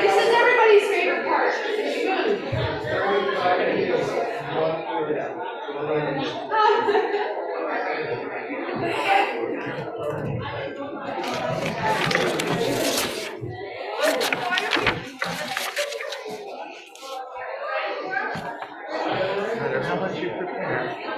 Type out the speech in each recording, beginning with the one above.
This is everybody's favorite part. No matter how much you prepare.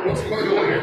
What's going on here?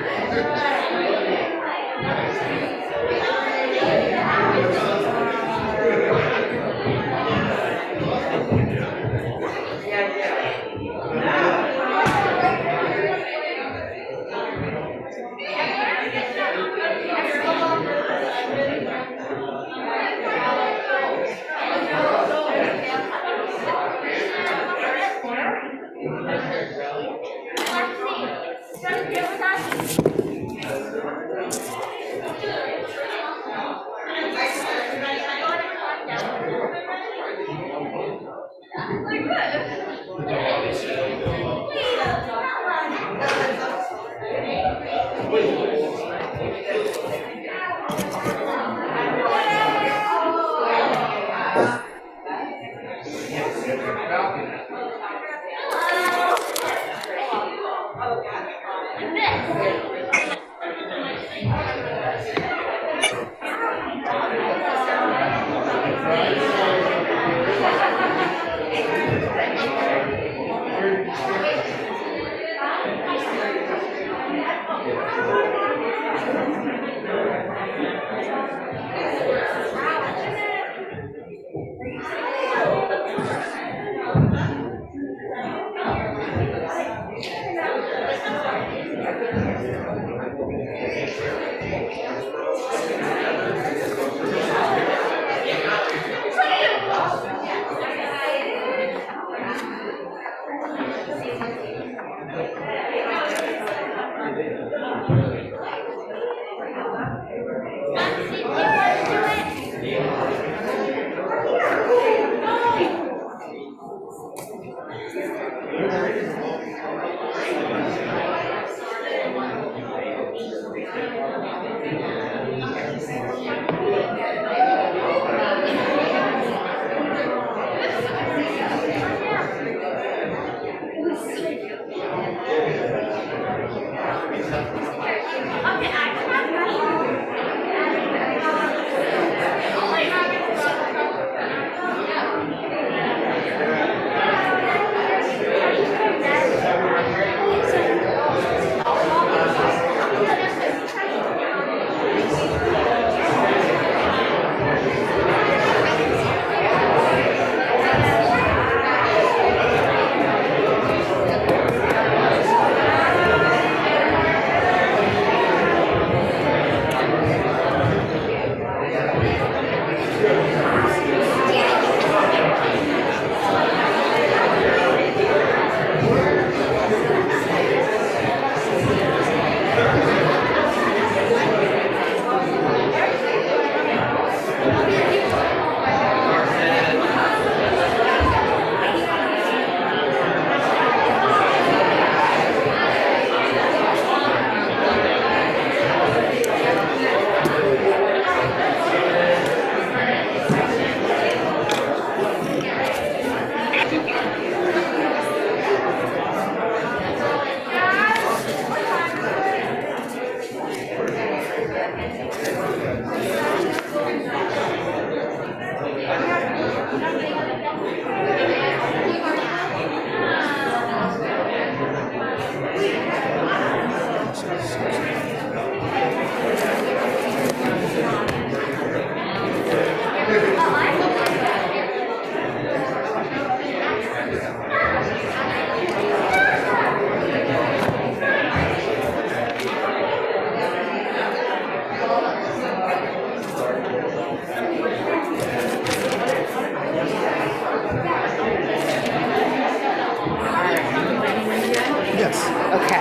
Yes. Okay.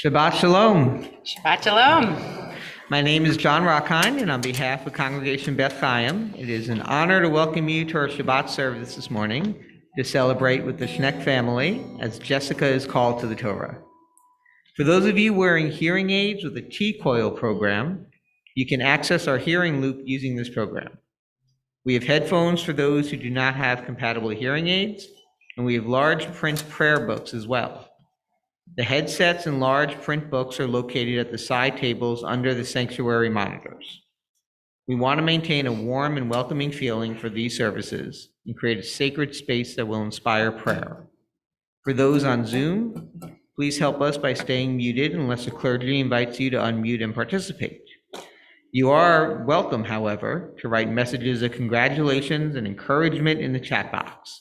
Shabbat Shalom. Shabbat Shalom. My name is John Rockheim, and on behalf of Congregation Beth Chaim, it is an honor to welcome you to our Shabbat service this morning to celebrate with the Schneck family as Jessica is called to the Torah. For those of you wearing hearing aids with a T-coil program, you can access our hearing loop using this program. We have headphones for those who do not have compatible hearing aids, and we have large print prayer books as well. The headsets and large print books are located at the side tables under the sanctuary monitors. We want to maintain a warm and welcoming feeling for these services and create a sacred space that will inspire prayer. For those on Zoom, please help us by staying muted unless the clergy invites you to unmute and participate. You are welcome, however, to write messages of congratulations and encouragement in the chat box.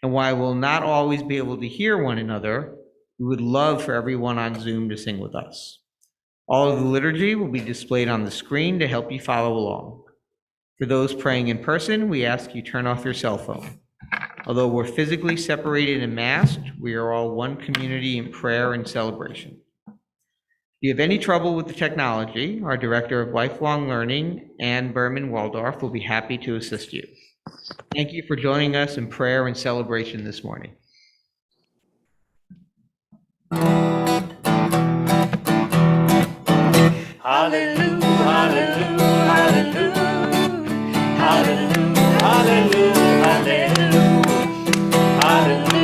And while we'll not always be able to hear one another, we would love for everyone on Zoom to sing with us. All of the liturgy will be displayed on the screen to help you follow along. For those praying in person, we ask you turn off your cell phone. Although we're physically separated and masked, we are all one community in prayer and celebration. If you have any trouble with the technology, our Director of Lifelong Learning, Ann Berman Waldorf, will be happy to assist you. Thank you for joining us in prayer and celebration this morning. Hallelujah, hallelujah, hallelujah, hallelujah, hallelujah, hallelujah, hallelujah,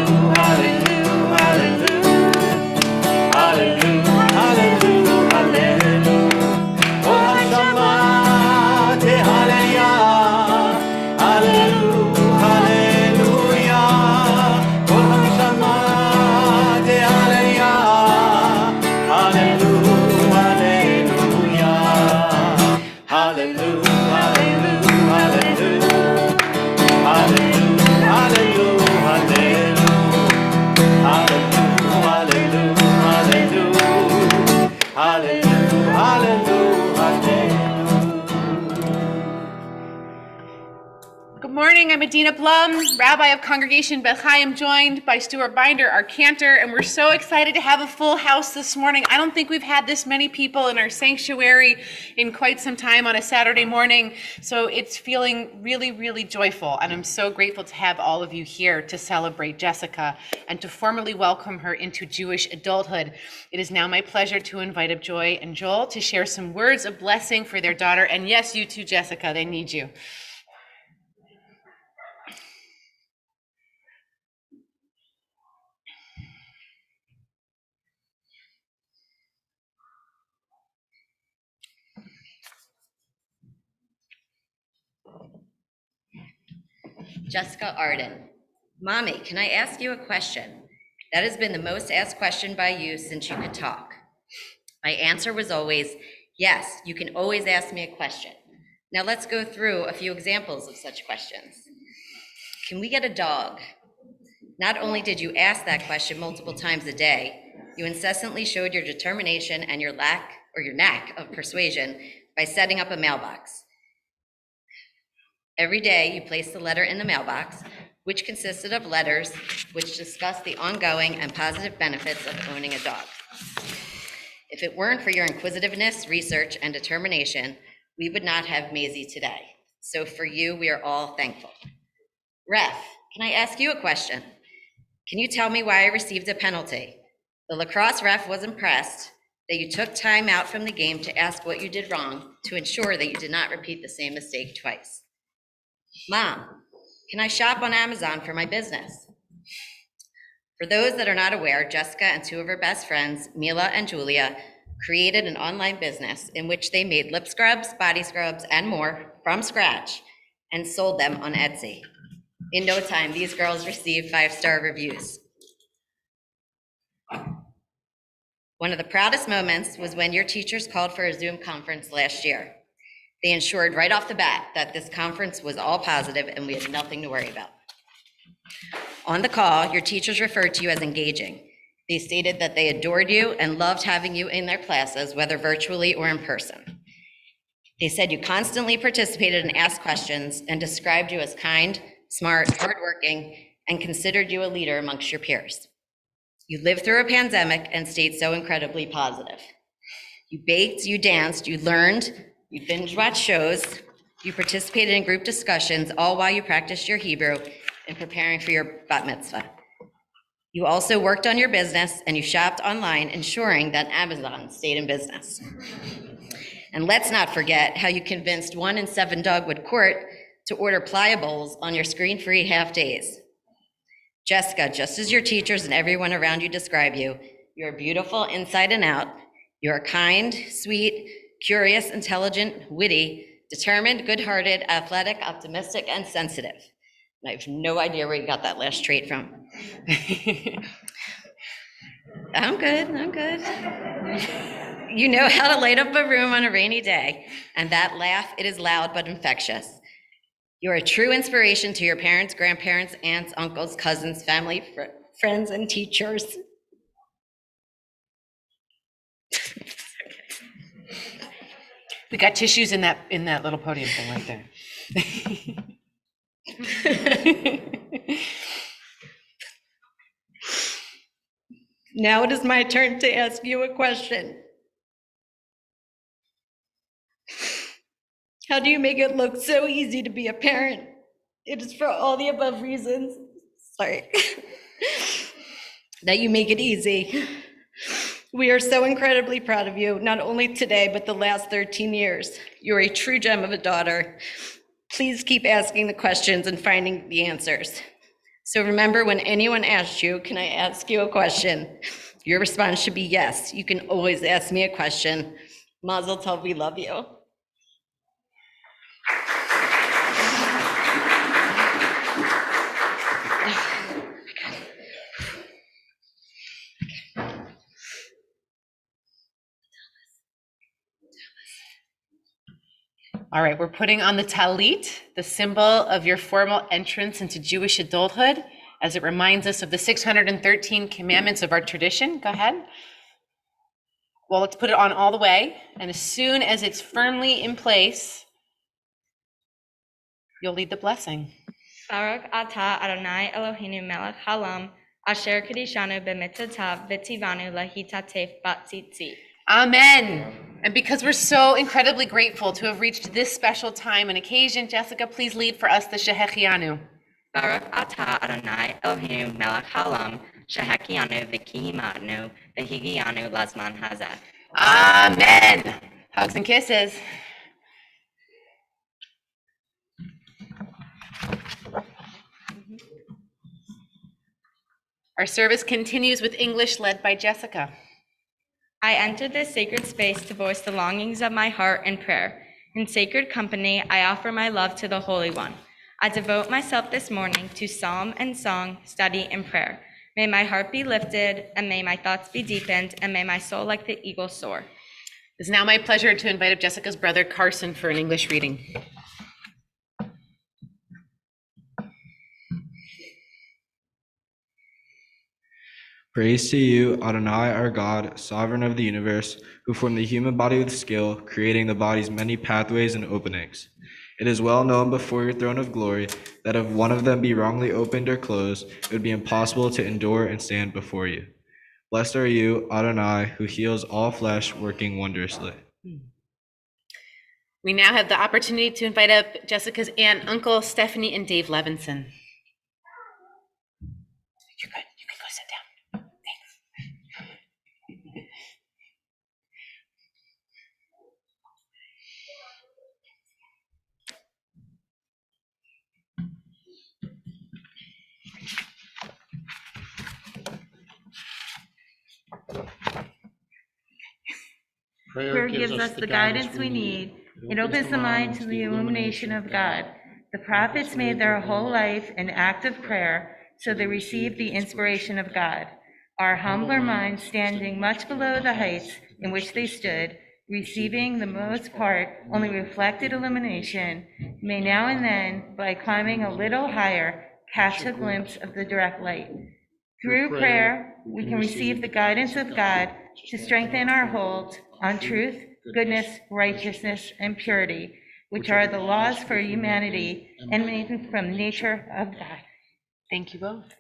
hallelujah, hallelujah, hallelujah, hallelujah. Oh, Shabbat, Aliyah, hallelujah, hallelujah. Oh, Shabbat, Aliyah, hallelujah. Hallelujah, hallelujah, hallelujah, hallelujah, hallelujah, hallelujah, hallelujah, hallelujah, hallelujah. Good morning, I'm Adina Blum, Rabbi of Congregation Beth Chaim, joined by Stuart Binder, our cantor, and we're so excited to have a full house this morning. I don't think we've had this many people in our sanctuary in quite some time on a Saturday morning, so it's feeling really, really joyful, and I'm so grateful to have all of you here to celebrate Jessica and to formally welcome her into Jewish adulthood. It is now my pleasure to invite up Joy and Joel to share some words of blessing for their daughter, and yes, you too, Jessica, they need you. Jessica Arden. Mommy, can I ask you a question? That has been the most asked question by you since you could talk. My answer was always, yes, you can always ask me a question. Now let's go through a few examples of such questions. Can we get a dog? Not only did you ask that question multiple times a day, you incessantly showed your determination and your knack of persuasion by setting up a mailbox. Every day, you placed the letter in the mailbox, which consisted of letters which discussed the ongoing and positive benefits of owning a dog. If it weren't for your inquisitiveness, research, and determination, we would not have Maisie today. So for you, we are all thankful. Ref, can I ask you a question? Can you tell me why I received a penalty? The lacrosse ref was impressed that you took time out from the game to ask what you did wrong to ensure that you did not repeat the same mistake twice. Mom, can I shop on Amazon for my business? For those that are not aware, Jessica and two of her best friends, Mila and Julia, created an online business in which they made lip scrubs, body scrubs, and more from scratch and sold them on Etsy. In no time, these girls received 5-star reviews. One of the proudest moments was when your teachers called for a Zoom conference last year. They ensured right off the bat that this conference was all positive and we had nothing to worry about. On the call, your teachers referred to you as engaging. They stated that they adored you and loved having you in their classes, whether virtually or in person. They said you constantly participated and asked questions and described you as kind, smart, hardworking, and considered you a leader amongst your peers. You lived through a pandemic and stayed so incredibly positive. You baked, you danced, you learned, you binge-watched shows, you participated in group discussions, all while you practiced your Hebrew and preparing for your bat mitzvah. You also worked on your business and you shopped online, ensuring that Amazon stayed in business. And let's not forget how you convinced 1 in 7 Dogwood Court to order pliables on your screen-free half days. Jessica, just as your teachers and everyone around you describe you, you're beautiful inside and out. You're kind, sweet, curious, intelligent, witty, determined, good-hearted, athletic, optimistic, and sensitive. And I have no idea where you got that last trait from. I'm good. You know how to light up a room on a rainy day, and that laugh, it is loud but infectious. You're a true inspiration to your parents, grandparents, aunts, uncles, cousins, family, friends, and teachers. We got tissues in that little podium thing right there. Now it is my turn to ask you a question. How do you make it look so easy to be a parent? It is for all the above reasons, that you make it easy. We are so incredibly proud of you, not only today, but the last 13 years. You're a true gem of a daughter. Please keep asking the questions and finding the answers. So remember, when anyone asks you, can I ask you a question? Your response should be yes. You can always ask me a question. Mazel tov, we love you. All right, we're putting on the talit, the symbol of your formal entrance into Jewish adulthood, as it reminds us of the 613 commandments of our tradition. Go ahead. Well, let's put it on all the way, and as soon as it's firmly in place, you'll lead the blessing. Baruch atah Adonai Eloheinu melech haolam, asher kadishanu b'mitzvotav v'tzivanu lahitatef b'tzitzit. Amen. And because we're so incredibly grateful to have reached this special time and occasion, Jessica, please lead for us the Shehechianu. Baruch atah Adonai Eloheinu melech haolam, shehechianu v'kihimanu v'higianu lazman hazeh. Amen. Hugs and kisses. Our service continues with English led by Jessica. I entered this sacred space to voice the longings of my heart in prayer. In sacred company, I offer my love to the Holy One. I devote myself this morning to psalm and song, study and prayer. May my heart be lifted, and may my thoughts be deepened, and may my soul like the eagle soar. It's now my pleasure to invite up Jessica's brother Carson for an English reading. Praise to you, Adonai, our God, sovereign of the universe, who formed the human body with skill, creating the body's many pathways and openings. It is well known before your throne of glory that if one of them be wrongly opened or closed, it would be impossible to endure and stand before you. Blessed are you, Adonai, who heals all flesh, working wondrously. We now have the opportunity to invite up Jessica's aunt, uncle, Stephanie, and Dave Levinson. You're good. You can go sit down. Prayer gives us the guidance we need. It opens the mind to the illumination of God. The prophets made their whole life an act of prayer, so they received the inspiration of God. Our humbler minds, standing much below the heights in which they stood, receiving the most part only reflected illumination, may now and then, by climbing a little higher, catch a glimpse of the direct light. Through prayer, we can receive the guidance of God to strengthen our hold on truth, goodness, righteousness, and purity, which are the laws for humanity emanating from the nature of God. Thank you both.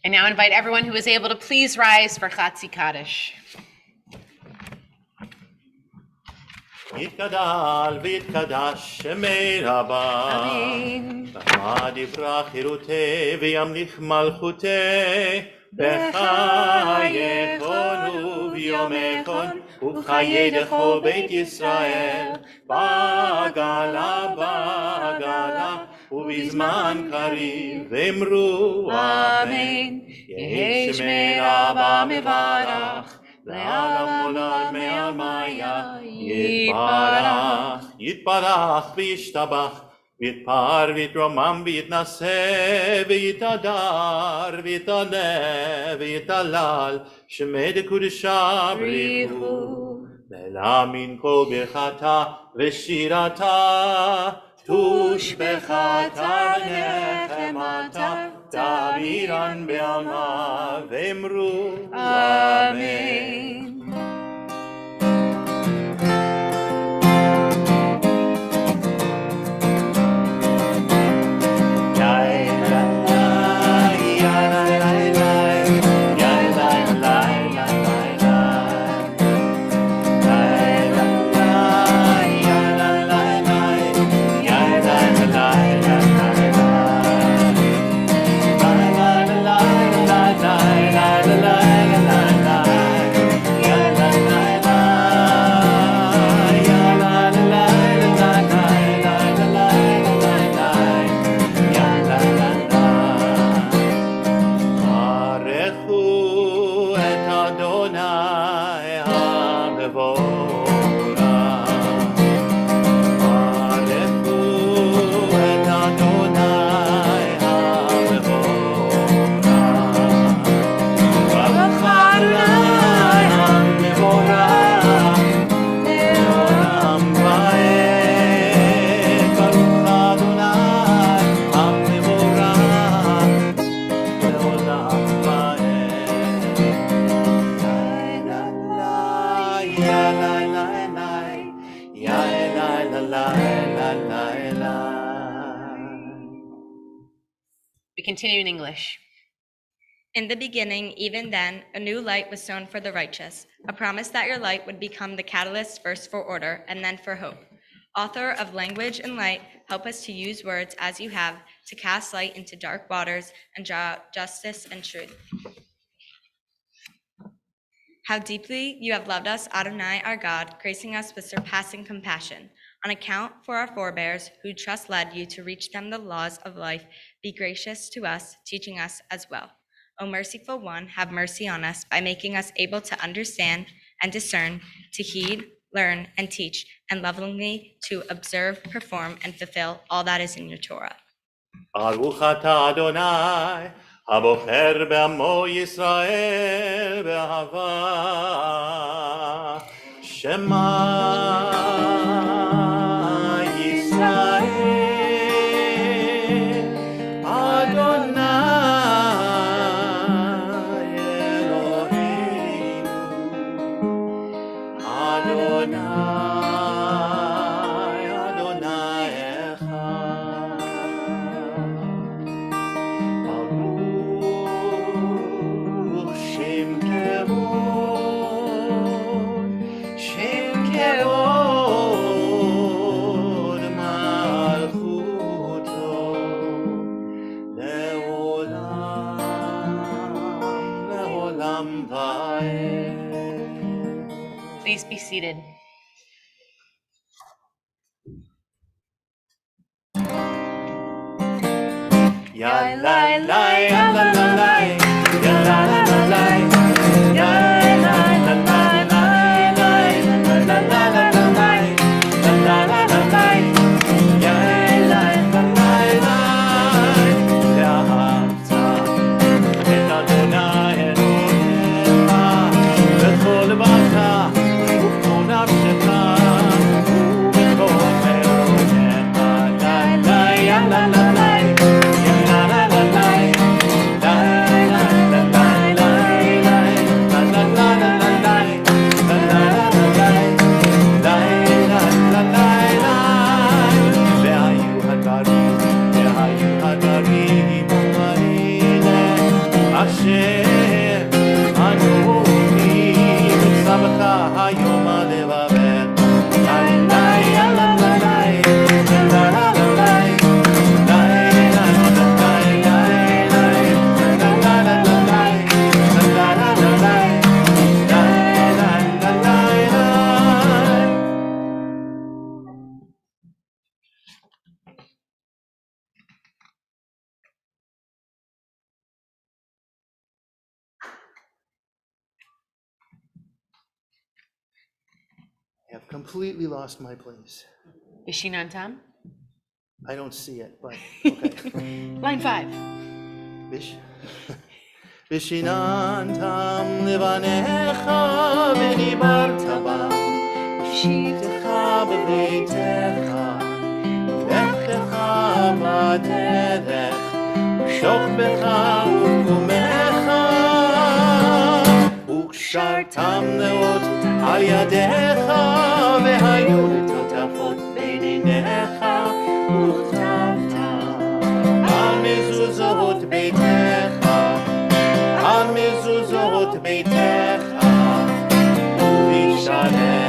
I now invite everyone who is able to please rise for Chatzi Kaddish. יתגדל ויתקדש שמי רבה. Amen. בחמד יפרח חירותי וימליך מלכותי. בחייכון וביומכון ובחיי דכל בית ישראל. בגלה ובזמן קריב אמרו אמן. יהי שמי רבה מברך. לעולם עולם מעלמיה יתברך וישתבח ויתפאר ויתרומם ויתנשא ויתהדר ויתעלה ויתהלל שמי דקודשה בריחו ולהאמין כל ברכתה ושירתה תושבחתה ונחמתה תעבירן בעלמה ואמרו אמן. We continue in English. In the beginning, even then, a new light was sown for the righteous, a promise that your light would become the catalyst first for order and then for hope. Author of language and light, help us to use words as you have to cast light into dark waters and draw out justice and truth. How deeply you have loved us, Adonai, our God, gracing us with surpassing compassion. On account for our forebears, who trust led you to reach them the laws of life, be gracious to us, teaching us as well. O merciful one, have mercy on us by making us able to understand and discern, to heed, learn, and teach, and lovingly to observe, perform, and fulfill all that is in your Torah. ברוך אתה אדוני, הבוחר בעמו ישראל באהבה. שמע ישראל, אדוני Please be seated. Ya la la ya la la la ya la la la la ya la la la la la la la la la la la la la la ya la la la la ואהבת את אדוני אלוהיך בכל לבבך ובכל נפשך ובכל מאודיך לה לה יה לה לה לה I have completely lost my place. Vishinan Tam. I don't see it, but okay. Line 5. ושיננתם לבניך ודיברת בם, שבתך בביתך, ובכך בדרך, ושוכבך ובקומך, וקשרתם נאות על ידיך, והיו לטוטפות בין עיניך, וכתבת על מזוזות ביתך, על מזוזות ביתך ובשעריך.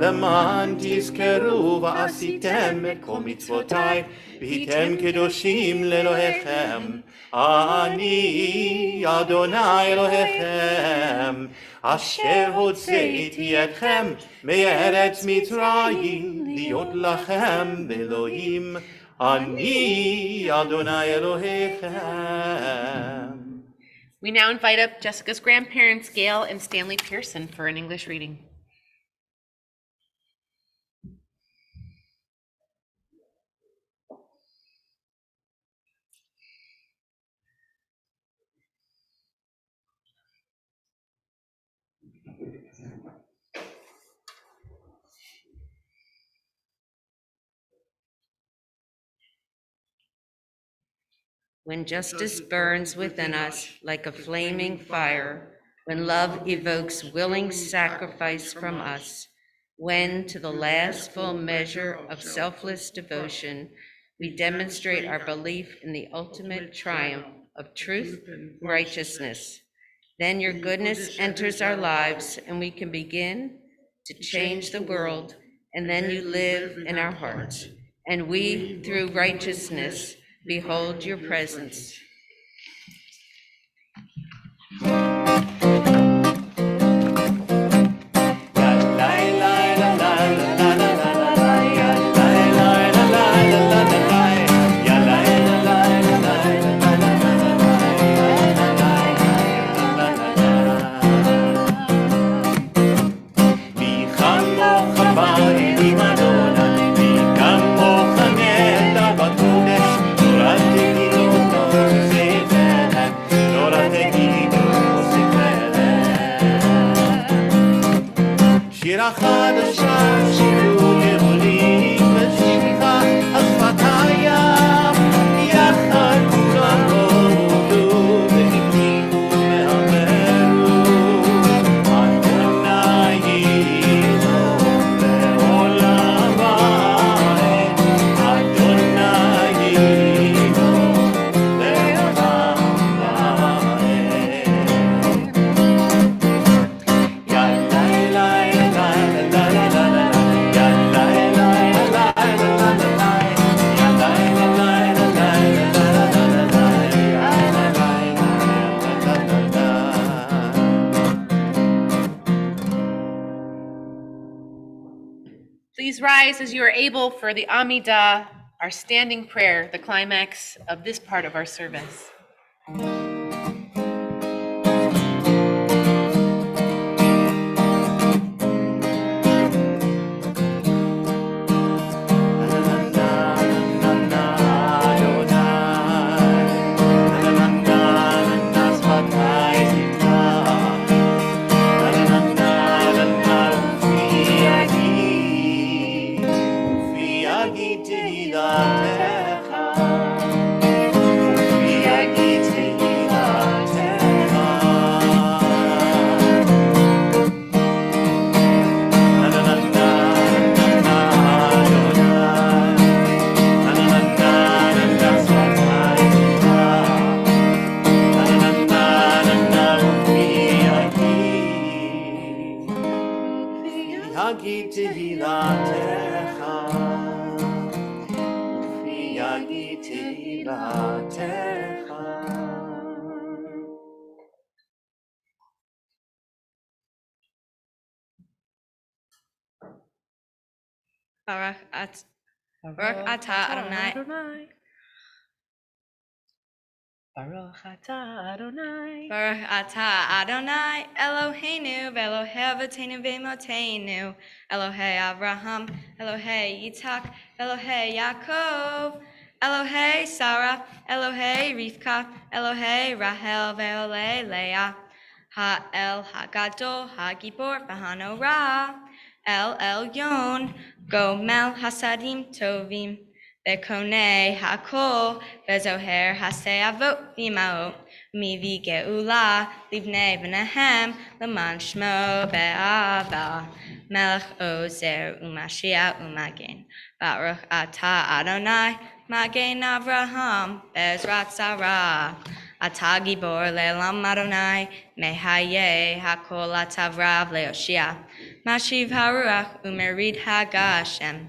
למען תזכרו ועשיתם את כל מצוותיי והייתם קדושים לאלוהיכם. אני אדוני אלוהיכם אשר הוצאתי אתכם מארץ מצרים להיות לכם אלוהים. אני אדוני אלוהיכם. We now invite up Jessica's grandparents, Gail and Stanley Pearson, for an English reading. When justice burns within us like a flaming fire, when love evokes willing sacrifice from us, when to the last full measure of selfless devotion, we demonstrate our belief in the ultimate triumph of truth and righteousness, then your goodness enters our lives and we can begin to change the world, and then you live in our hearts, and we, through righteousness, behold your presence. rise as you are able for the Amidah, our standing prayer, the climax of this part of our service. Baruch atah Adonai. Baruch atah Adonai. Baruch atah Adonai, Eloheinu, Elohei Avotenu v'Imotenu, Elohei Avraham, Elohei Yitzhak, Elohei Yaakov, Elohei Sarah, Elohei Rivka, Elohei Rahel ve'Elohei Leah, Ha'el Hagadol, Hagibor v'Hanorah, El Elyon, Gomel Hasadim Tovim, Bekonei Hakol, Bezoher Haseavot V'Imaot, Mivi Geula, Livnei V'Nehem, Leman Shmo Be'ava, Melech Ozer Umashiach Umagen, Baruch Atah Adonai, Magen Avraham, Bezrat Sarah, Atah Gibor Le'elam Adonai, Mehaye Hakol Atavrav Leoshia, Mashiv Haruach Umerid Hagashem,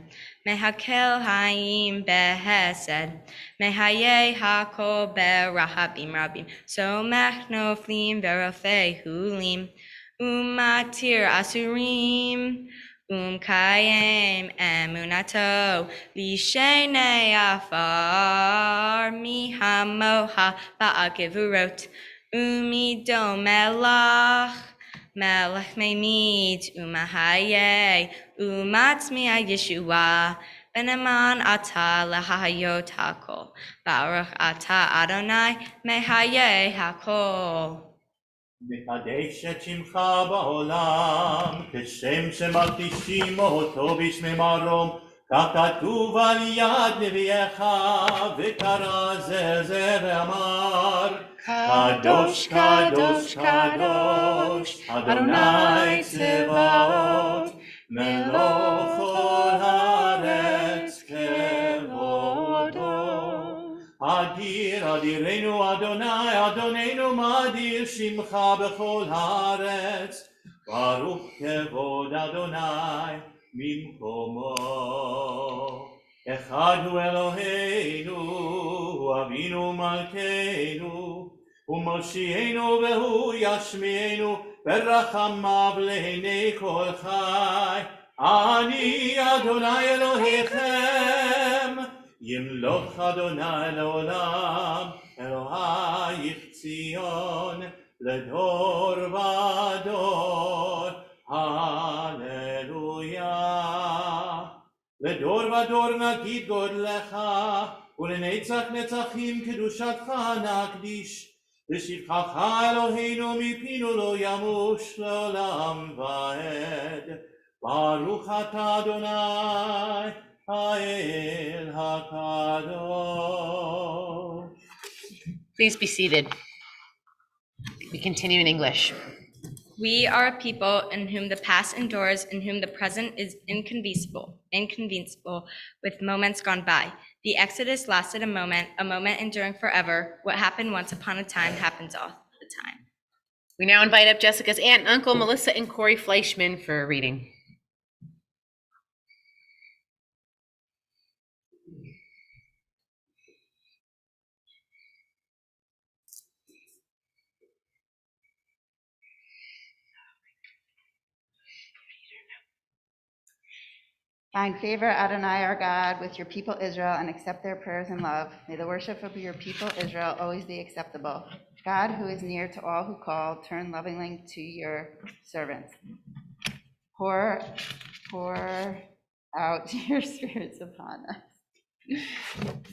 Mehakel Hayim Behesed, Mehaye Hakol Berahabim Rabim, Somech Noflim Verofei Hulim, Umatir Asurim, Kayem Emunato, Lishenei Afar, Mihamoha Ba'akivurot, Umidom Melach, Melech Memid, Umahaye, Umatzmiya Yeshua, Beneman Atah Lahayot Hakol, Baruch Atah Adonai, Mehaye Hakol. מקדש את שמך בעולם, כשם שמקדישים אותו בשמי מרום, כך כתוב על יד נביאך, וקרא זה ואמר, קדוש קדוש קדוש, אדוני צבאות, מלוך כל הארץ כבודו. אדיר אדירנו אדוני, אדוננו מאדיר שמך בכל הארץ, ברוך כבוד אדוני ממקומו. אחד הוא אלוהינו, הוא אבינו מלכנו, הוא מושיענו והוא ישמיענו, ברחמיו לעיני כל חי. אני אדוני אלוהיכם, ימלוך אדוני לעולם, אלוהיך ציון, לדור ודור, הללויה. לדור ודור נגיד גודלך, ולנצח נצחים קדושתך נקדיש. לשבחך אלוהינו מפינו לא ימוש לעולם ועד. ברוך אתה אדוני, האל הקדוש. Please be seated. We continue in English. We are a people in whom the past endures, in whom the present is inconceivable, with moments gone by. The Exodus lasted a moment enduring forever. What happened once upon a time happens all the time. We now invite up Jessica's aunt and uncle, Melissa and Corey Fleischman, for a reading. Find favor, Adonai, our God, with your people Israel, and accept their prayers in love. May the worship of your people Israel always be acceptable. God, who is near to all who call, turn lovingly to your servants. Pour out your spirits upon us.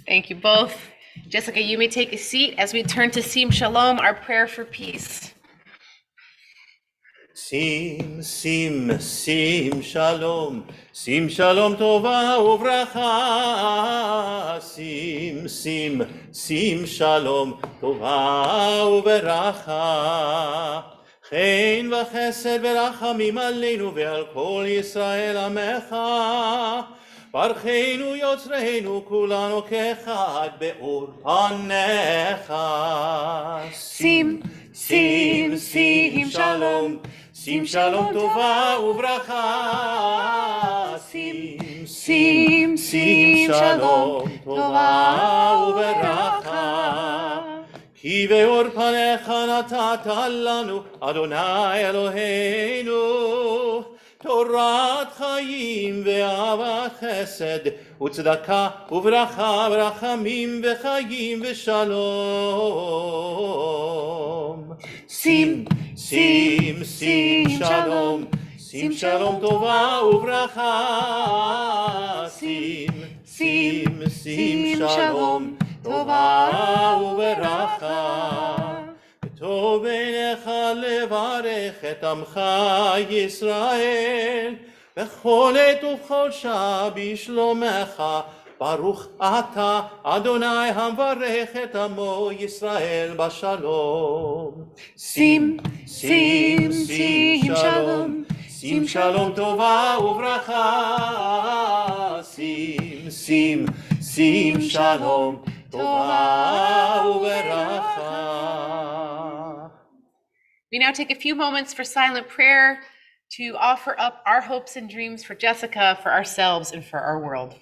Thank you both. Jessica, you may take a seat as we turn to Sim Shalom, our prayer for peace. שים, שים, שים שלום, שים שלום טובה וברכה. שים, שים, שים שלום טובה וברכה. חן וחסד ורחמים עלינו ועל כל ישראל עמך. ברכנו יוצרנו כולנו כאחד באור פניך. שים, שים, שים שלום. שים שלום טובה וברכה. שים, שים, שים שלום טובה וברכה. כי באור פניך נתת לנו, אדוני אלוהינו, תורת חיים ואהבת חסד וצדקה וברכה ורחמים וחיים ושלום. שים, שים, שים שלום, שים שלום טובה וברכה. שים, שים, שים שלום טובה וברכה. טוב בעיניך לברך את עמך ישראל, בכל עת ובכל שעה בשלומך. ברוך אתה, אדוני המברך את עמו ישראל בשלום. שים, שים, שים שלום, שים שלום טובה וברכה. שים, שים, שים שלום טובה וברכה. We now take a few moments for silent prayer to offer up our hopes and dreams for Jessica, for ourselves, and for our world.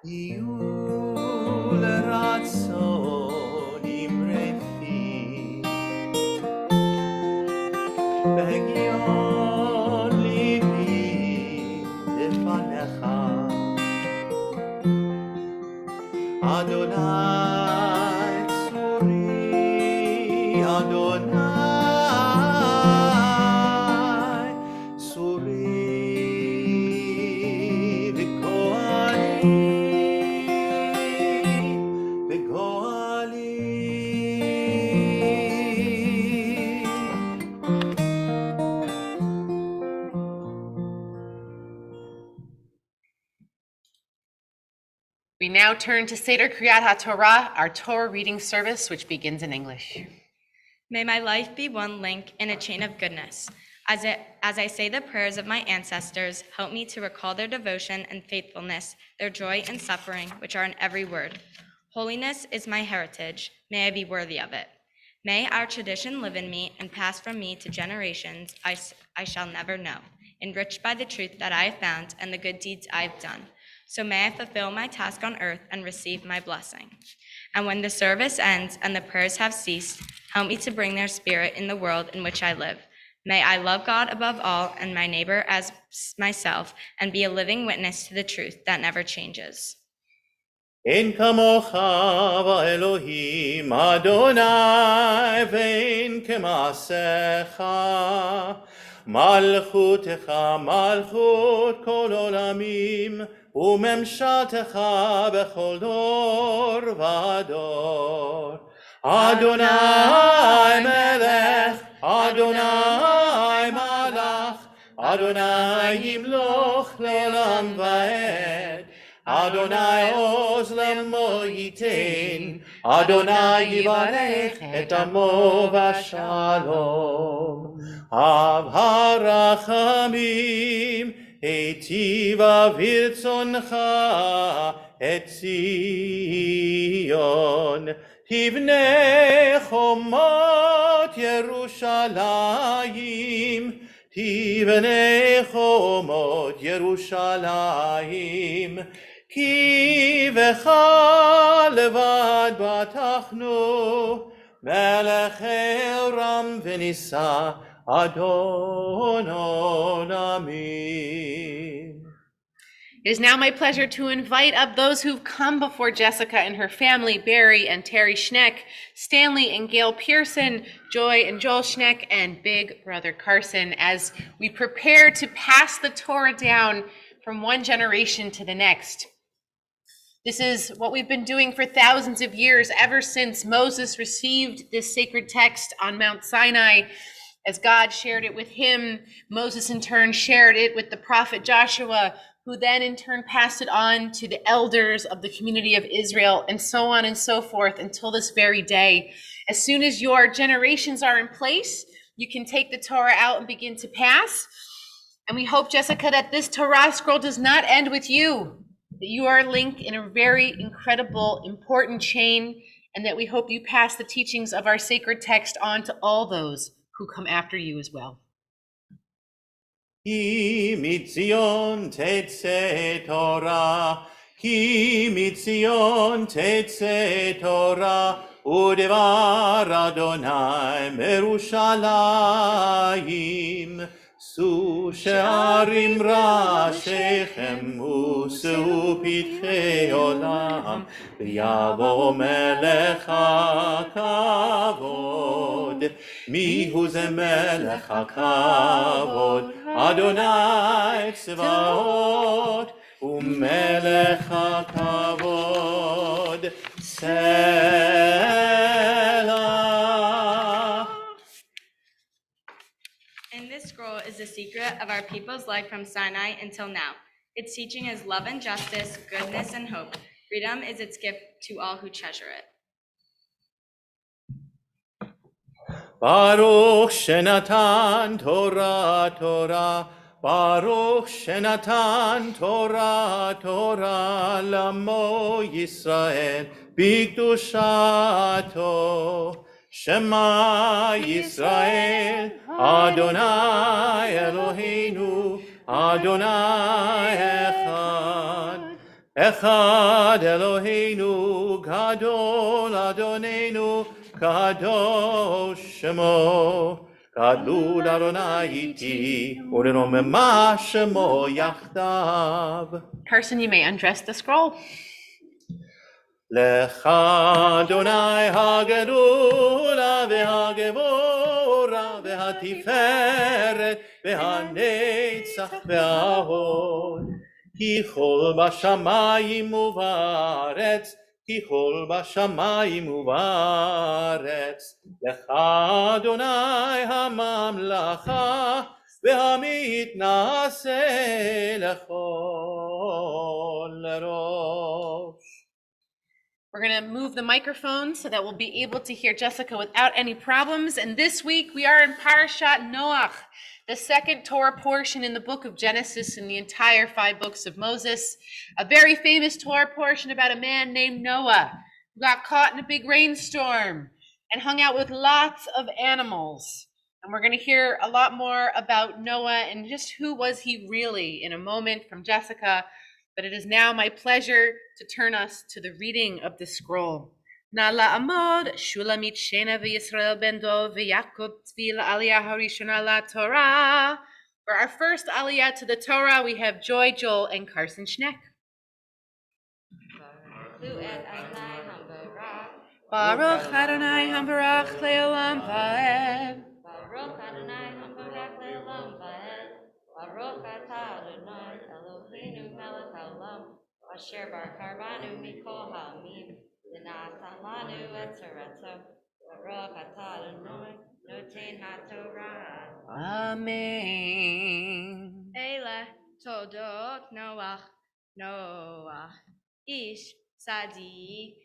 יהיו לרצון אמרתי, בהגיון ליבי לפניך. אדוני צורי, אדוני We now turn to Seder Kriyat HaTorah, our Torah reading service, which begins in English. May my life be one link in a chain of goodness. As I say the prayers of my ancestors, help me to recall their devotion and faithfulness, their joy and suffering, which are in every word. Holiness is my heritage. May I be worthy of it. May our tradition live in me and pass from me to generations I shall never know, enriched by the truth that I have found and the good deeds I have done. So may I fulfill my task on earth and receive my blessing. And when the service ends and the prayers have ceased, help me to bring their spirit in the world in which I live. May I love God above all and my neighbor as myself, and be a living witness to the truth that never changes. אין כמוך באלוהים אדוני ואין כמעשיך. מלכותך מלכות כל עולמים וממשלתך בכל דור ודור. אדוני מלך, אדוני מלך, אדוני ימלוך לעולם ועד. אדוני עוז לעמו ייתן, אדוני יברך את עמו בשלום. אב הרחמים, היטיבה ברצונך את ציון, תבנה חומות ירושלים, תבנה חומות ירושלים, כי בך לבד בטחנו, מלך רם ונישא, אדון עולמים. It is now my pleasure to invite up those who've come before Jessica and her family, Barry and Terry Schneck, Stanley and Gail Pearson, Joy and Joel Schneck, and Big Brother Carson, as we prepare to pass the Torah down from one generation to the next. This is what we've been doing for thousands of years, ever since Moses received this sacred text on Mount Sinai. As God shared it with him, Moses in turn shared it with the prophet Joshua, who then in turn passed it on to the elders of the community of Israel, and so on and so forth until this very day. As soon as your generations are in place, you can take the Torah out and begin to pass. And we hope, Jessica, that this Torah scroll does not end with you, that you are linked in a very incredible, important chain, and that we hope you pass the teachings of our sacred text on to all those who come after you as well. כי מציון תצא תורה, כי מציון תצא תורה, ודבר אדוני מירושלים. שאו שערים ראשיכם ושאו פתחי עולם, ויבוא מלך הכבוד. מיהו זה מלך הכבוד? אדוני צבאות, ומלך הכבוד סלה. In this scroll is the secret of our people's life from Sinai until now. Its teaching is love and justice, goodness and hope. Freedom is its gift to all who treasure it. Baruch Shenatan Torah Torah, Baruch Shenatan Torah Torah, Lamo Yisrael Bikdushato. Shema Yisrael, Adonai Eloheinu, Adonai Echad. Echad Eloheinu, Gadol Adonenu, Kadosh Shemo, Gadlul Adonai iti, Ulenomema Shemo Yachdav. Carson, you may undress the scroll. Lech Adonai hagedula v'hagevora v'hatiferet v'hanetzach v'ahod. Ki chol b'shamayim u'va'aretz, ki chol b'shamayim u'va'aretz. Lech Adonai hamamlacha v'hamitnaseh lechol rosh. We're going to move the microphone so that we'll be able to hear Jessica without any problems. And this week we are in Parashat Noah, the second Torah portion in the book of Genesis in the entire 5 books of Moses. A very famous Torah portion about a man named Noah who got caught in a big rainstorm and hung out with lots of animals. And we're going to hear a lot more about Noah and just who was he really in a moment from Jessica. But it is now my pleasure to turn us to the reading of the scroll. Na la'amod Shulamit Shena v'Yisrael ben Dov v'Yaakov tzvi la'Aliyah harishona la'Torah. For our first Aliyah to the Torah, we have Joy, Joel, and Carson Schneck. Baruch Adonai Hambarach Le'olam Va'ed. Baruch Adonai Hambarach Le'olam Va'ed. Baruch atah Adonai Eloheinu melech haolam, asher barakar banu mikol ha'amim, v'natan lanu et torato. Baruch atah Adonai noten ha'torah. Amen. Eile toldot Noah, ish tzadik,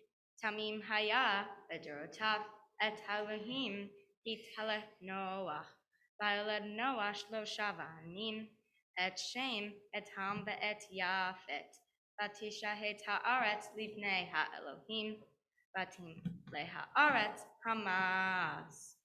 tamim haya bedorotav, et Elohim hithaleh Noah. Vayoled Noah shlosha banim, et Shem, et Ham, ve'et Yafet. Vatishahet ha'aretz livnei ha'Elohim, vatim leha'aretz Hamas.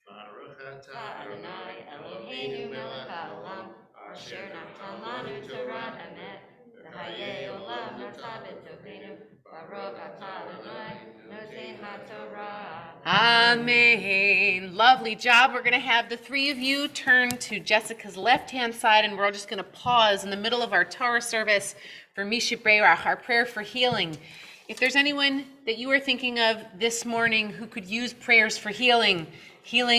Baruch Adonai Eloheinu melech haolam, asher natan lanu Torah emet, v'hayei olam nata b'tokeinu, Baruch atah Adonai noten haTorah. Amen. Lovely job. We're going to have the three of you turn to Jessica's left-hand side, and we're just going to pause in the middle of our Torah service for Misha Breirach, our prayer for healing. If there's anyone that you are thinking of this morning who could use prayers for healing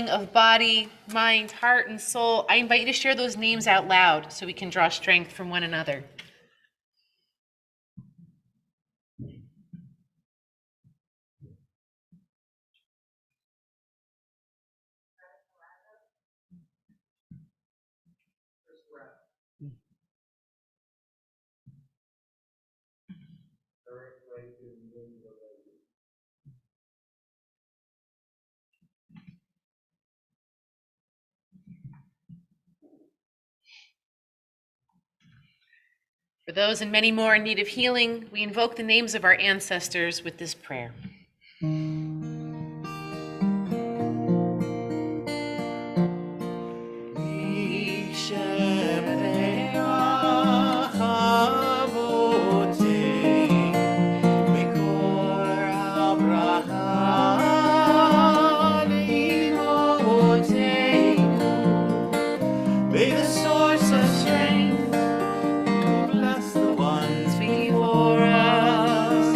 of body, mind, heart, and soul, I invite you to share those names out loud so we can draw strength from one another. For those and many more in need of healing, we invoke the names of our ancestors with this prayer. May the source of strength bless the ones before us.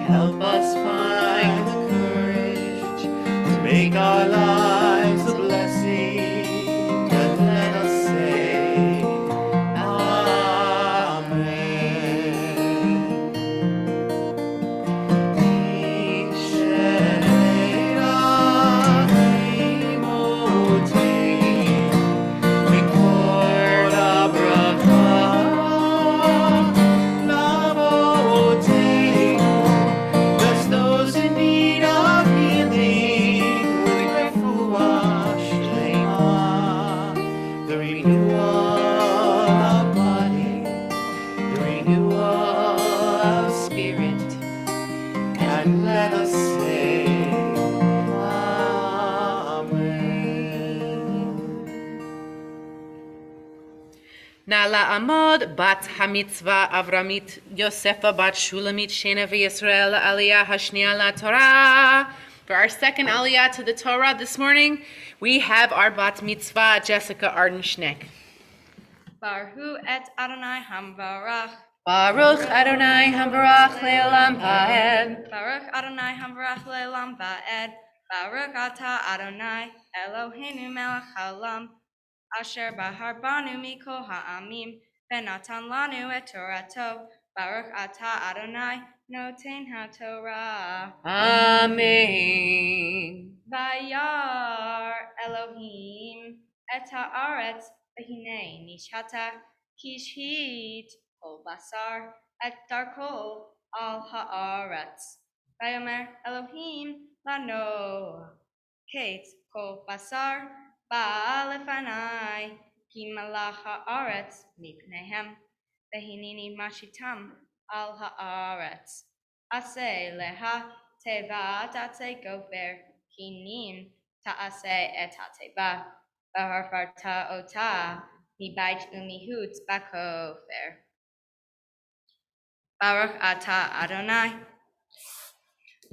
Help us find the courage to make our lives a blessing. And let us say, bless those in need of healing with a grateful wash, the renewal of body, the renewal of spirit, and let us say, Nala Amod, Bat Hamitzvah Avramit, Yosefa Bat Shulamit, Shena V'Yisrael, Aliyah Hashniya La Torah. For our second Aliyah to the Torah this morning, we have our Bat Mitzvah, Jessica Arden-Schneck. Baruch et Adonai Hamvarach. Baruch Adonai Hamvarach Le'olam Va'ed. Baruch Adonai Hamvarach le'olam va'ed. Baruch atah Adonai Eloheinu melech haolam, asher bahar banu mikol ha'amim, v'natan lanu et Torato. Baruch atah Adonai noten haTorah. Amen. Vayar Elohim et haaretz v'hinei nishata kishit kol basar et darko al haaretz. Vayomer Elohim lanoah ket kol basar ba'alefanai ki malach haaretz mipnehem v'hinini mashitam al haaretz. Aseh leha teva tatse gofer kinin ta'aseh et hateva v'harfarta ota mibait umihutz bakofer. Baruch atah Adonai.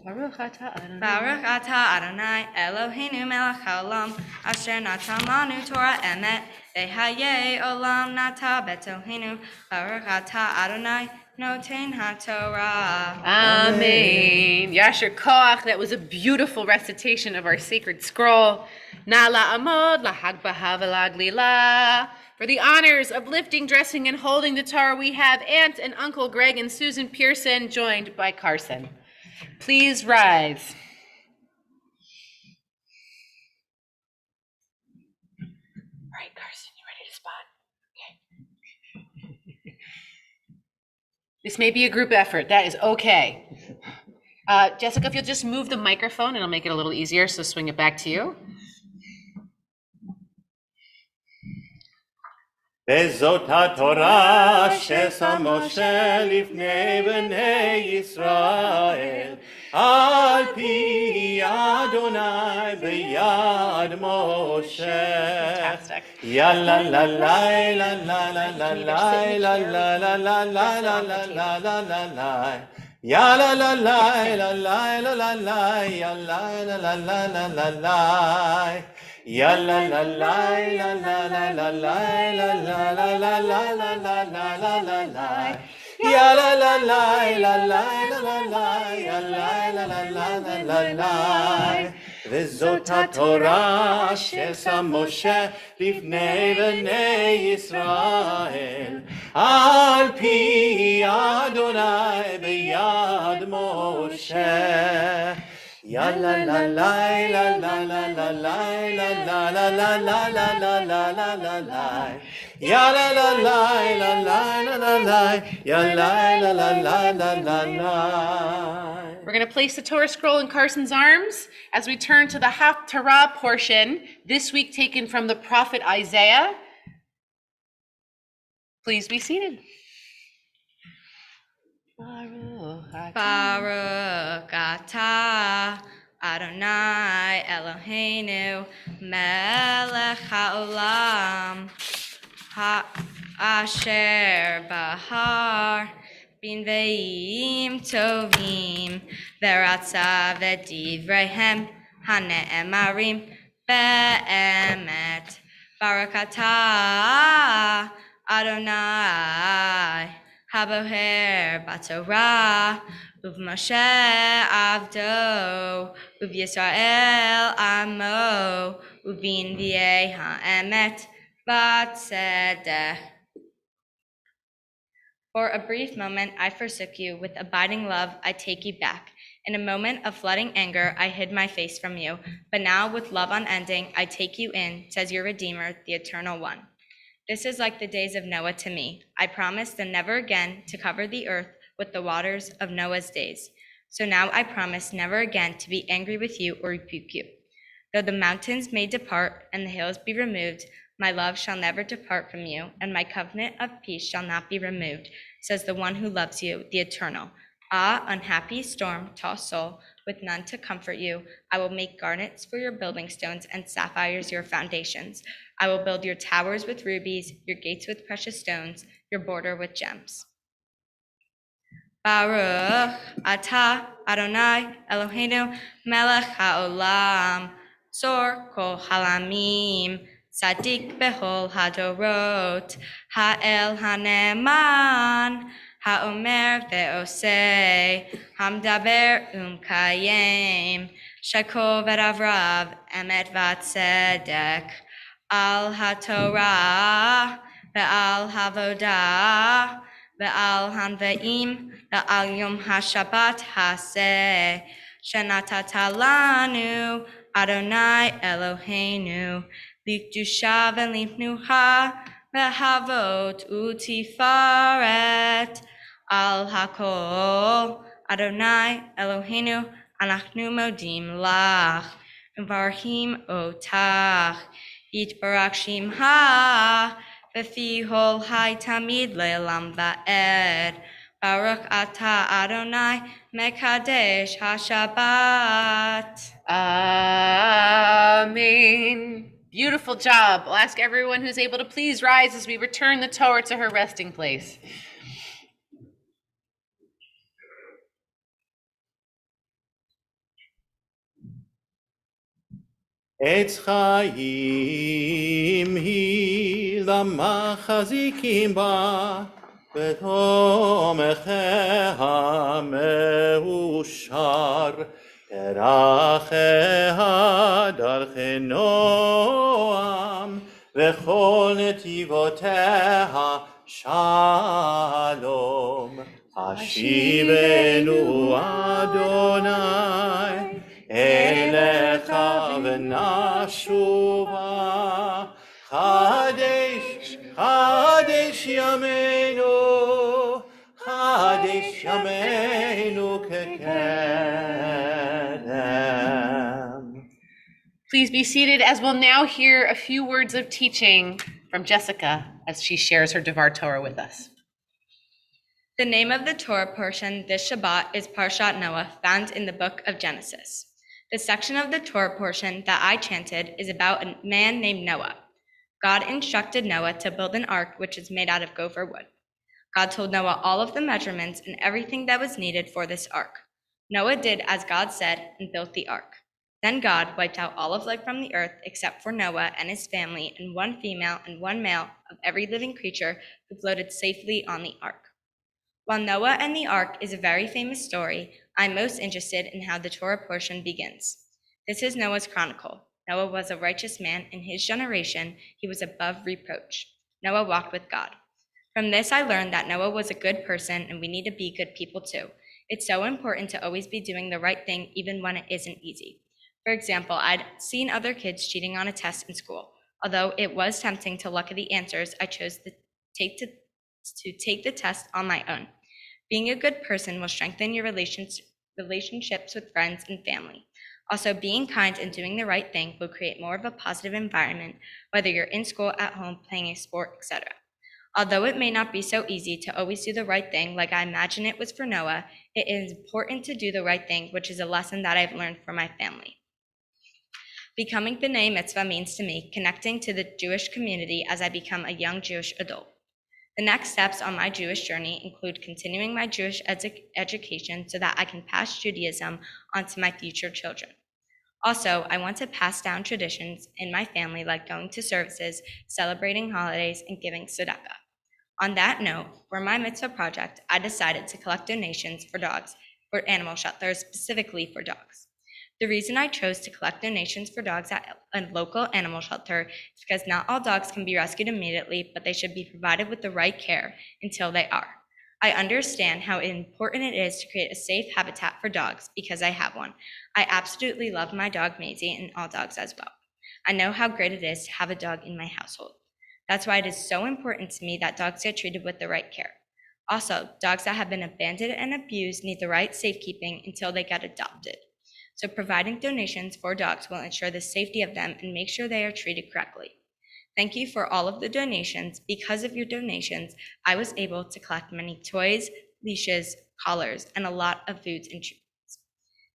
Baruch atah Adonai. Baruch atah Adonai Eloheinu melech haolam, asher natan lanu Torah emet, v'hayei olam nata betohenu. Baruch atah Adonai noten haTorah. Amen. Yasher Koach, that was a beautiful recitation of our sacred scroll. Nala Amod, Lahag Bahav Laglila. For the honors of lifting, dressing, and holding the Torah, we have Aunt and Uncle Greg and Susan Pearson, joined by Carson. Please rise. All right, Carson, you ready to spot? Okay. This may be a group effort. That is okay. Jessica, if you'll just move the microphone, it'll make it a little easier, so swing it back to you. וזאת התורה ששם משה לפני בני ישראל, על פי אדוני ביד משה. Fantastic. יאללה לה לה לה לה לה לה לה לה לה לה לה לה לה לה לה לה לה. יאללה לה לה לה לה לה לה לה, יאללה לה לה לה לה לה לה. Yalla la la la la la la la la la la la la la la la la la la. Yalla la la la la la la la, yalla la la la la la la. וזאת התורה ששם משה לפני בני ישראל, על פי אדוני ביד משה. Yalla la la la la la la la la la la la la la la la la la la. Yalla la la la la la la la. Yalla la la la la la la. We're going to place the Torah scroll in Carson's arms as we turn to the Haftarah portion, this week taken from the prophet Isaiah. Please be seated. Baruch atah Adonai Eloheinu melech haolam asher bahar b'nveim tovim v'ratza v'divrehem hane'emarim be'emet. Baruch atah Adonai Haboher Batorah, Uv Moshe Avdo, Uv Yisrael Amo, Uvin Vie Ha'emet Batzedek. For a brief moment I forsook you, with abiding love I take you back. In a moment of flooding anger I hid my face from you, but now with love unending I take you in, says your Redeemer, the Eternal One. This is like the days of Noah to me. I promised them never again to cover the earth with the waters of Noah's days. So now I promise never again to be angry with you or rebuke you. Though the mountains may depart and the hills be removed, my love shall never depart from you, and my covenant of peace shall not be removed, says the one who loves you, the Eternal. Ah, unhappy storm-tossed soul, with none to comfort you, I will make garnets for your building stones and sapphires your foundations. I will build your towers with rubies, your gates with precious stones, your border with gems. Baruch atah Adonai Eloheinu melech haolam, zor kol halamim, tzadik behol hadorot, ha'el haneman, ha'omer ve'oseh, hamdaber umkayem, shekol v'ravrav, emet v'tzedek. Al haTorah, ve'al havodah, ve'al hanve'im, ve'al yom haShabbat haseh, shenatata lanu, Adonai Eloheinu, likdusha ve'limnucha, ve'havot utifaret, al hakol, Adonai Eloheinu, anachnu modim lach, v'varchim otach, Yitbarach Shimcha, v'fi hol hai tamid le'elam va'ed. Baruch atah Adonai mekadesh haShabbat. Amen. Beautiful job. I'll ask everyone who's able to please rise as we return the Torah to her resting place. עץ חיים היא למחזיקים בה, ותומכיה מאושר, דרכיה דרכי נועם, וכל נתיבותיה שלום. השיבנו אדוני אליך ונשובה, חדש חדש ימינו, חדש ימינו כקדם. Please be seated as we'll now hear a few words of teaching from Jessica as she shares her Devar Torah with us. The name of the Torah portion this Shabbat is Parashat Noah, found in the book of Genesis. The section of the Torah portion that I chanted is about a man named Noah. God instructed Noah to build an ark which is made out of gopher wood. God told Noah all of the measurements and everything that was needed for this ark. Noah did as God said and built the ark. Then God wiped out all of life from the earth except for Noah and his family and one female and one male of every living creature who floated safely on the ark. While Noah and the ark is a very famous story, I'm most interested in how the Torah portion begins. This is Noah's chronicle. Noah was a righteous man. In his generation, he was above reproach. Noah walked with God. From this, I learned that Noah was a good person, and we need to be good people too. It's so important to always be doing the right thing, even when it isn't easy. For example, I'd seen other kids cheating on a test in school. Although it was tempting to look at the answers, I chose to take the test on my own. Being a good person will strengthen your relationships with friends and family. Also, being kind and doing the right thing will create more of a positive environment, whether you're in school, at home, playing a sport, etc. Although it may not be so easy to always do the right thing like I imagine it was for Noah, it is important to do the right thing, which is a lesson that I've learned from my family. Becoming B'nai Mitzvah means to me connecting to the Jewish community as I become a young Jewish adult. The next steps on my Jewish journey include continuing my Jewish education so that I can pass Judaism on to my future children. Also, I want to pass down traditions in my family like going to services, celebrating holidays, and giving tzedakah. On that note, for my mitzvah project, I decided to collect donations for dogs, for animal shelters, specifically for dogs. The reason I chose to collect donations for dogs at a local animal shelter is because not all dogs can be rescued immediately, but they should be provided with the right care until they are. I understand how important it is to create a safe habitat for dogs because I have one. I absolutely love my dog Maisie and all dogs as well. I know how great it is to have a dog in my household. That's why it is so important to me that dogs get treated with the right care. Also, dogs that have been abandoned and abused need the right safekeeping until they get adopted. So providing donations for dogs will ensure the safety of them and make sure they are treated correctly. Thank you for all of the donations. Because of your donations, I was able to collect many toys, leashes, collars, and a lot of foods and treats.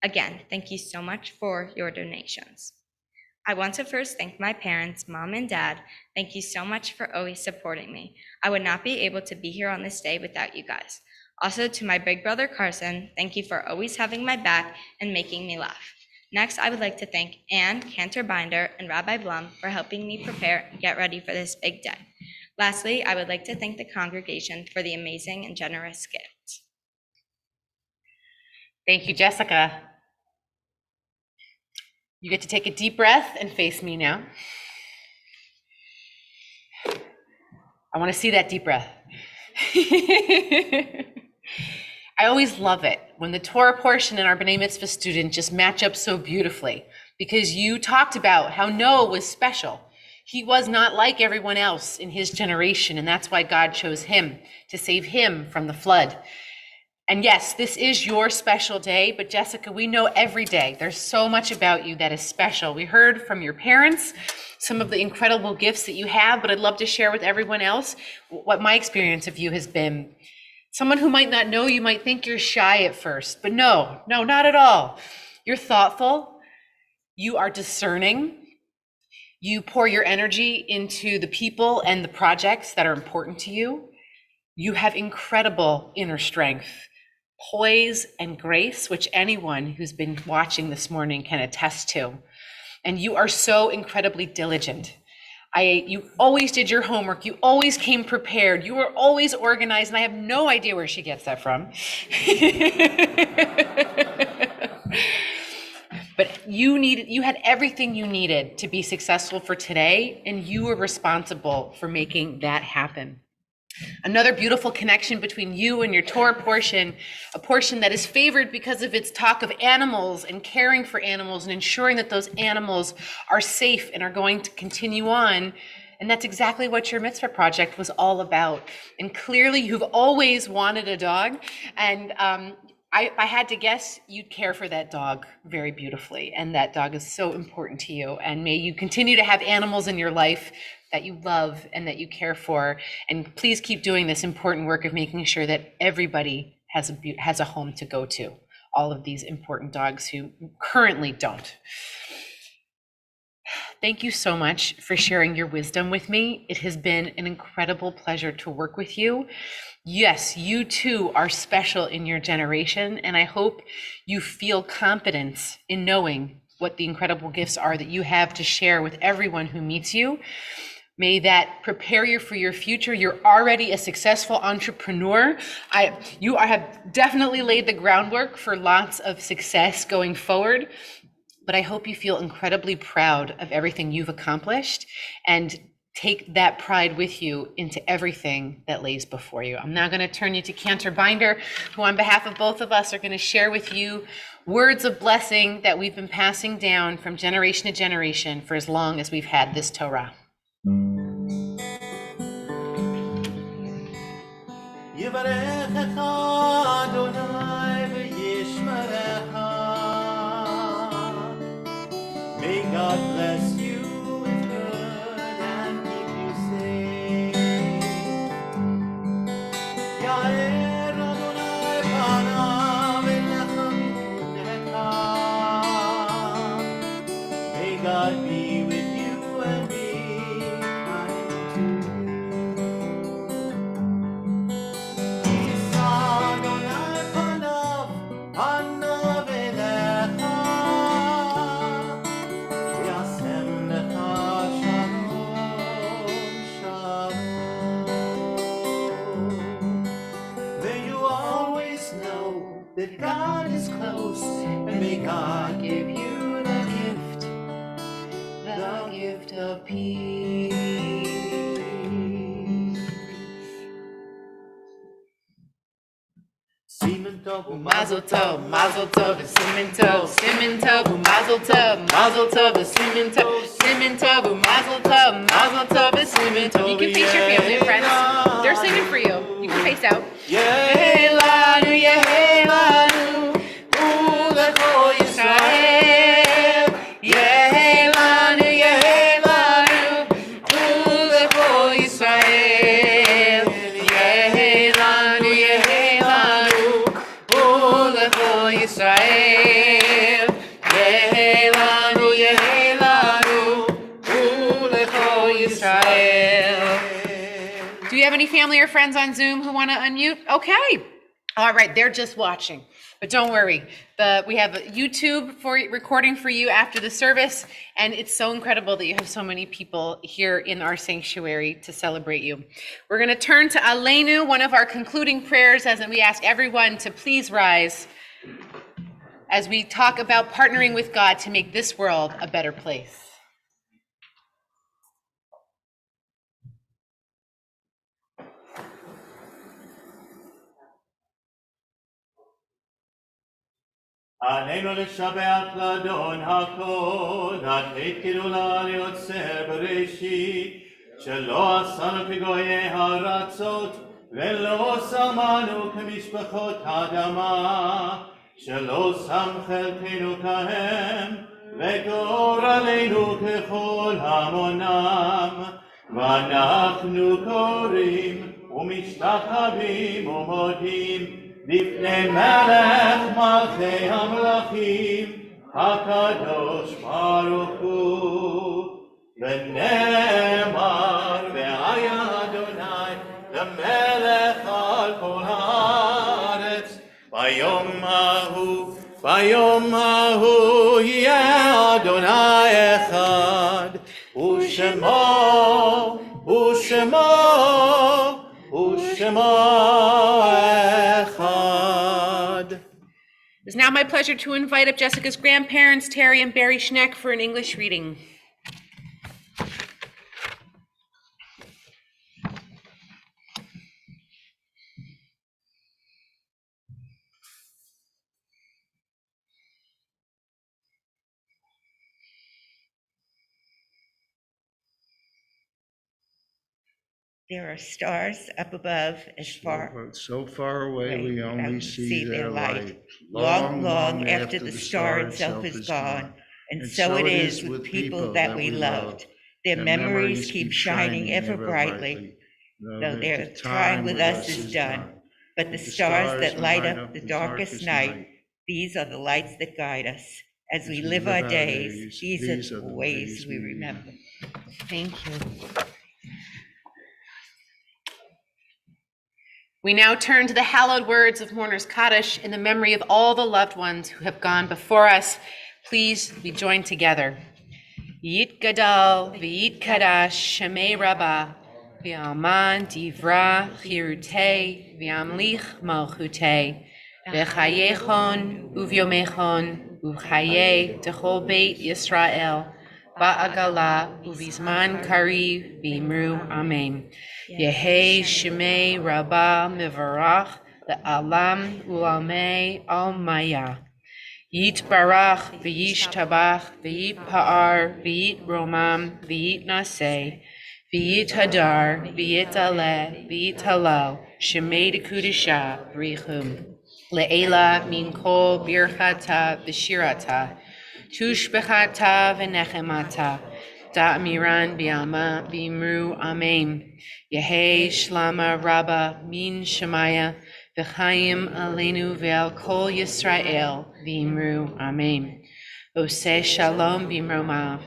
Again, thank you so much for your donations. I want to first thank my parents, Mom and Dad. Thank you so much for always supporting me. I would not be able to be here on this day without you guys. Also to my big brother Carson, thank you for always having my back and making me laugh. Next, I would like to thank Ann, Cantor Binder, and Rabbi Blum for helping me prepare and get ready for this big day. Lastly, I would like to thank the congregation for the amazing and generous gift. Thank you, Jessica. You get to take a deep breath and face me now. I want to see that deep breath. I always love it when the Torah portion and our B'nai Mitzvah student just match up so beautifully, because you talked about how Noah was special. He was not like everyone else in his generation, and that's why God chose him to save him from the flood. And yes, this is your special day, but Jessica, we know every day there's so much about you that is special. We heard from your parents some of the incredible gifts that you have, but I'd love to share with everyone else what my experience of you has been. Someone who might not know you might think you're shy at first, but no, not at all. You're thoughtful, you are discerning, you pour your energy into the people and the projects that are important to you. You have incredible inner strength, poise, and grace, which anyone who's been watching this morning can attest to. And you are so incredibly diligent. You always did your homework. You always came prepared. You were always organized, and I have no idea where she gets that from. But you had everything you needed to be successful for today, and you were responsible for making that happen. Another beautiful connection between you and your Torah portion, a portion that is favored because of its talk of animals and caring for animals and ensuring that those animals are safe and are going to continue on. And that's exactly what your mitzvah project was all about. And clearly you've always wanted a dog, and if I had to guess, you'd care for that dog very beautifully, and that dog is so important to you. And may you continue to have animals in your life that you love and that you care for. And please keep doing this important work of making sure that everybody has a home to go to. All of these important dogs who currently don't. Thank you so much for sharing your wisdom with me. It has been an incredible pleasure to work with you. Yes, you too are special in your generation, and I hope you feel confidence in knowing what the incredible gifts are that you have to share with everyone who meets you. May that prepare you for your future. You're already a successful entrepreneur. You have definitely laid the groundwork for lots of success going forward. But I hope you feel incredibly proud of everything you've accomplished and take that pride with you into everything that lays before you. I'm now going to turn you to Cantor Binder, who on behalf of both of us are going to share with you words of blessing that we've been passing down from generation to generation for as long as we've had this Torah. יברכך אדוני וישמרך. May God bless you with good and keep you safe. יאר אדוני פניו אליך וברכה. May God be with you and be kind to you. יישא אדוני פניו אליך וישם לך שלום, שלום. May you always know that God is close, and may God give you the gift of peace. Simen tov Mazel tov, mazel tov, simen tov, mazel tov, mazel tov, simen tov, mazel tov, simen tov. You can face your family and friends. They're singing for you. You can face out. Yehelanu, yehelanu, ulecho Yisrael. Yehelanu, yehelanu, ulecho Yisrael. Yehelanu, yehelanu, ulecho Yisrael. Yehelanu, yehelanu, ulecho Yisrael. Do you have any family or friends on Zoom who want to unmute? Okay. All right, they're just watching. But don't worry, we have a YouTube recording for you after the service, and it's so incredible that you have so many people here in our sanctuary to celebrate you. We're going to turn to Aleinu, one of our concluding prayers, as we ask everyone to please rise as we talk about partnering with God to make this world a better place. עלינו לשבח לאדון הכל, לתת גדולה ליוצר בראשית, שלא עשנו כגויי הארצות, ולא שמנו כמשפחות האדמה, שלא שם חלקנו כהם, וגורלנו ככל המונם, ואנחנו קוראים ומשתחווים ומודים, לפני מלך מלכי המלכים, הקדוש ברוך הוא. ונאמר, והיה אדוני למלך על כל הארץ, ביום ההוא יהיה אדוני אחד, ושמו echad. It's now my pleasure to invite up Jessica's grandparents, Terry and Barry Schneck, for an English reading. There are stars up above as far So far away we only see their light. long, long after the star itself is gone. And so it is with people that we loved. Their memories keep shining ever brightly, though their time with us is done. But the stars that light up the darkest night, these are the lights that guide us. As we live our days, these are the ways we remember. Thank you. We now turn to the hallowed words of Mourner's Kaddish in the memory of all the loved ones who have gone before us. Please be joined together. Yit gadal v'yit kadash shemei rabbah v'alman divra chirutei v'amlich malchutei v'chayechon uvyomechon uvchaye techol beit Yisrael ba'agala uvizman kariv v'imru amen. Yehi shemei rabbah mevarach le'alam u'amei al-maya. Yit barach v'yish tabach v'yit pa'ar v'yit romam v'yit naseh v'yit hadar v'yit aleh v'yit halal shemei dekudisha v'richum le'ela min kol birchata v'shirata tushbechata v'nechemata da'miran b'alma b'imru amen. Yehi shlama rabba min shemaya v'chaim aleinu ve'al kol Yisrael v'imru amen. Oseh shalom b'imromav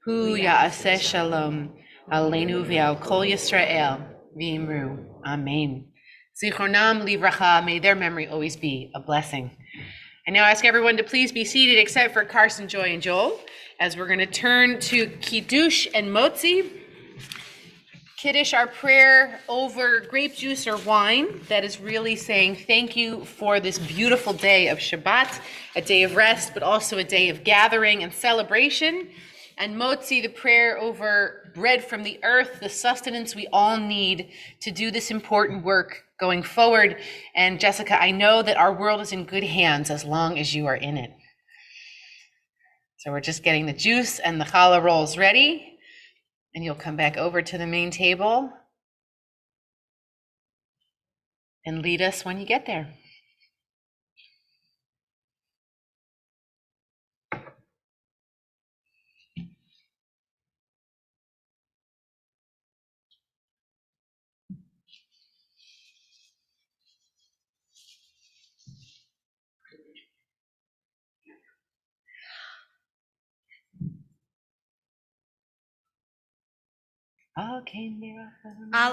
hu ya'aseh shalom aleinu ve'al kol Yisrael v'imru amen. Zichronam livracha, may their memory always be a blessing. I now ask everyone to please be seated except for Carson, Joy, and Joel, as we're going to turn to Kiddush and Motzi. Kaddish, our prayer over grape juice or wine, that is really saying thank you for this beautiful day of Shabbat, a day of rest, but also a day of gathering and celebration. And Motzi, the prayer over bread from the earth, the sustenance we all need to do this important work going forward. And Jessica, I know that our world is in good hands as long as you are in it. So we're just getting the juice and the challah rolls ready. And you'll come back over to the main table and lead us when you get there. Al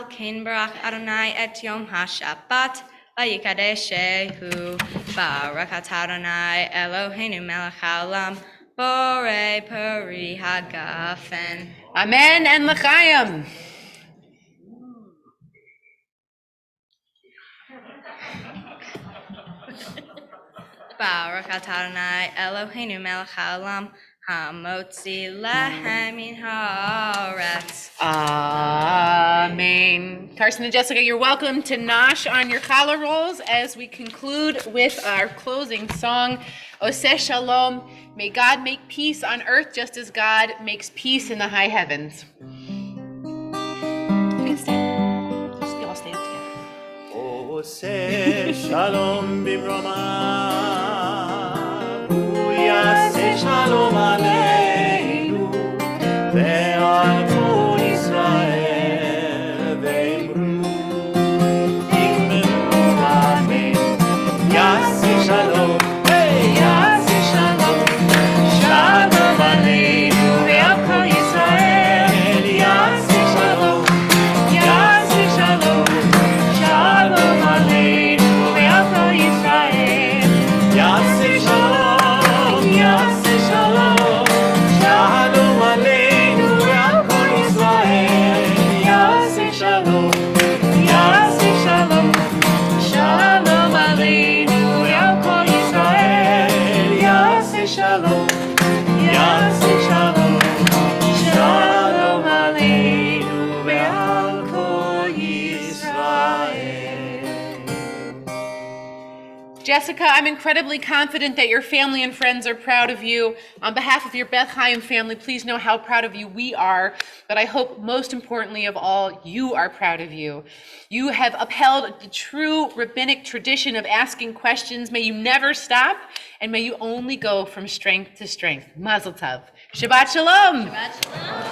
Kain Barach Adonai et Yom HaShabbat Vayikadeshehu Barakat Adonai Eloheinu Melech HaOlam Borei Peri Hagafen. Amen and l'chaim. Barakat Adonai Eloheinu Melech HaOlam Hamotzi Lehem Min Haaretz. Amen. Carson and Jessica, you're welcome to nosh on your challah rolls as we conclude with our closing song, Oseh Shalom. May God make peace on earth just as God makes peace in the high heavens. You can stand. Just all stand together. Oseh shalom bimromav, hu yaseh shalom aleinu, ve'al kol Yisrael ve'imru amen. Yaseh shalom, yaseh shalom, shalom aleinu ve'al kol Yisrael. Yaseh shalom, yaseh shalom, shalom aleinu ve'al kol Yisrael. Yaseh shalom, yaseh shalom, Jessica, I'm incredibly confident that your family and friends are proud of you. On behalf of your Beth Chaim family, please know how proud of you we are. But I hope most importantly of all, you are proud of you. You have upheld the true rabbinic tradition of asking questions. May you never stop, and may you only go from strength to strength. Mazel tov. Shabbat shalom. Shabbat shalom.